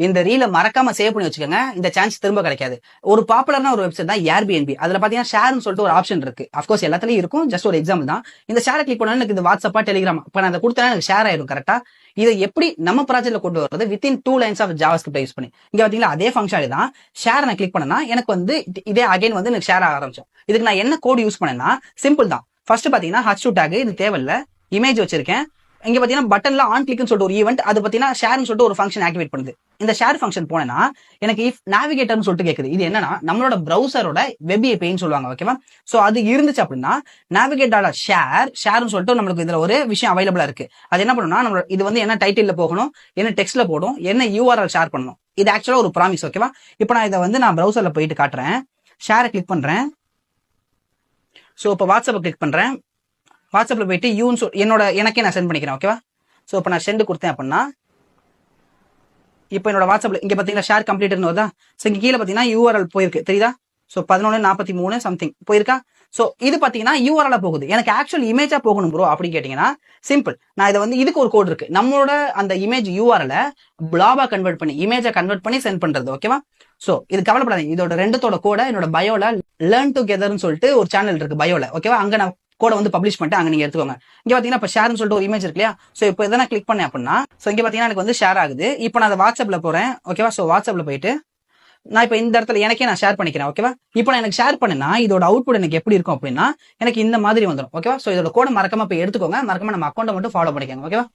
இந்த ரீலை மறக்காம சேவ் பண்ணி வச்சுக்கோங்க. இந்த சான்ஸ் திரும்ப கிடைக்காது. ஒரு பாப்புலரான ஒரு வெப்சைட் தான் ஏர்பிஎன்பி. அதுல பாத்தீங்கன்னா ஷேர்னு சொல்லிட்டு ஒரு ஆப்ஷன் இருக்கு. அஃப்கோர்ஸ் எல்லாத்துலயும் இருக்கும். ஜஸ்ட் ஒரு எக்ஸாம்பிள் தான். இந்த ஷேரை கிளிக் பண்ணா எனக்கு இந்த வாட்ஸ்அப்பா டெலிகிராம் இப்ப நான் அதை கொடுத்தா எனக்கு ஷேர் ஆயிடும். கரெக்டா? இதை எப்படி நம்ம ப்ராஜெக்ட்ல கொண்டு வரது within 2 lines of JavaScript use பண்ணி. இங்க பாத்தீங்களா அதே ஃபங்க்ஷன் தான். ஷேர் நான் கிளிக் பண்ணனா எனக்கு வந்து இதே அகைன் வந்து எனக்கு ஷேர் ஆக ஆரம்பிச்சோம். இதுக்கு நான் என்ன கோட் யூஸ் பண்ணேன்னா சிம்பிள் தான். ஃபர்ஸ்ட் பாத்தீங்கன்னா h2 டேக் இது தேவையில்ல. இமேஜ் வச்சிருக்கேன். இங்க பாத்தீங்கன்னா பட்டன்ல ஆன் கிளிக்னு சொல்லிட்டு ஒரு ஈவெண்ட் அது பாத்தீங்கன்னா ஷேர்னு சொல்லிட்டு ஒரு ஃபங்க்ஷன் ஆக்டிவேட் பண்ணுது. இந்த ஷேர் ஃபங்க்ஷன் போனேன்னா எனக்கு இஃப் நேவிகேட்டர்னு சொல்லிட்டு கேக்குது. இது என்னன்னா நம்மளோட பிரவுசரோட வெப் ஏபிஐன்னு சொல்லுவாங்க. ஓகேவா? சோ அது இருந்துச்சு அப்படின்னா நேவிகேட் ஷேர்னு சொல்லிட்டு நம்மளுக்கு இதுல ஒரு விஷயம் அவைலபிளா இருக்கு. அது என்ன பண்ணணும்னா நம்ம இது வந்து என்ன டைட்டில்ல போகணும், என்ன டெக்ஸ்ட்ல போடும், என்ன யூஆர்எல் ஷேர் பண்ணணும். இது ஆக்சுவலா ஒரு ப்ராமிஸ். ஓகேவா? இப்போ நான் இதை வந்து நான் பிரவுசர்ல போயிட்டு காட்டுறேன். ஷேரை கிளிக் பண்றேன். சோ இப்போ வாட்ஸ்அப் கிளிக் பண்றேன். வாட்ஸ்அப்ல போயிட்டு எனக்கே நான் சென்ட் பண்ணிக்கிறேன். ஓகேவா? சோ இப்போ நான் சென்ட் கொடுத்தேன் அப்படின்னா இப்போ என்னோட வாட்ஸ்அப்ல இங்க பாத்தீங்கன்னா ஷேர் கம்ப்ளீட்னு வருதா? சோ இங்க கீழே பாத்தீங்கன்னா யூஆர்எல் போயிருக்கு. தெரியுதா? சோ 11:43 சம்திங் போயிருக்கா? சோ இது பாத்தீங்கன்னா யூஆர்எல் போகுது. எனக்கு ஆக்சுவல் இமேஜா போகணும் ப்ரோ அப்படின்னு கேட்டீங்கன்னா சிம்பிள். நான் இதை வந்து இதுக்கு ஒரு கோட் இருக்கு. நம்மளோட அந்த இமேஜ் யூஆர்எல் பிளாபா கன்வெர்ட் பண்ணி இமேஜா கன்வெர்ட் பண்ணி சென்ட் பண்றது. ஓகேவா? சோ இது கவலைப்படாதீங்க. இதோட ரெண்டுத்தோட கோட என்னோட பயோல லேர்ன் டுகெதர்னு சொல்லிட்டு ஒரு சேனல் இருக்கு பயோல. ஓகேவா? அங்க நான் கோட வந்து பப்ளிஷ் பண்ணிட்டு அங்க நீங்க எடுத்துக்கோங்க. இங்க பாத்தீங்கன்னா இப்ப ஷேர்னு சொல்லிட்டு ஒரு இமேஜ் இருக்கு இல்லையா? சோ இப்போ இதை நான் கிளிக் பண்ணேன் அப்படின்னா சோ இங்க பாத்தீங்கன்னா எனக்கு வந்து ஷேர் ஆகுது. இப்போ நான் வாட்ஸ்அப்ல போறேன். ஓகேவா? சோ வாட்ஸ்அப்ல போயிட்டு நான் இப்ப இந்த இடத்துல எனக்கே நான் ஷேர் பண்ணிக்கிறேன். ஓகேவா? இப்போ நான் எனக்கு ஷேர் பண்ணேன்னா இதோட அவுட்புட் எனக்கு எப்படி இருக்கும் அப்படின்னா எனக்கு இந்த மாதிரி வந்துடும். ஓகேவா? சோ இதோட கோட மறக்காம போய் எடுத்துக்கோங்க. மறக்காம நம்ம அக்கௌண்ட்டை மட்டும் ஃபாலோ பண்ணிக்கோங்க. ஓகேவா?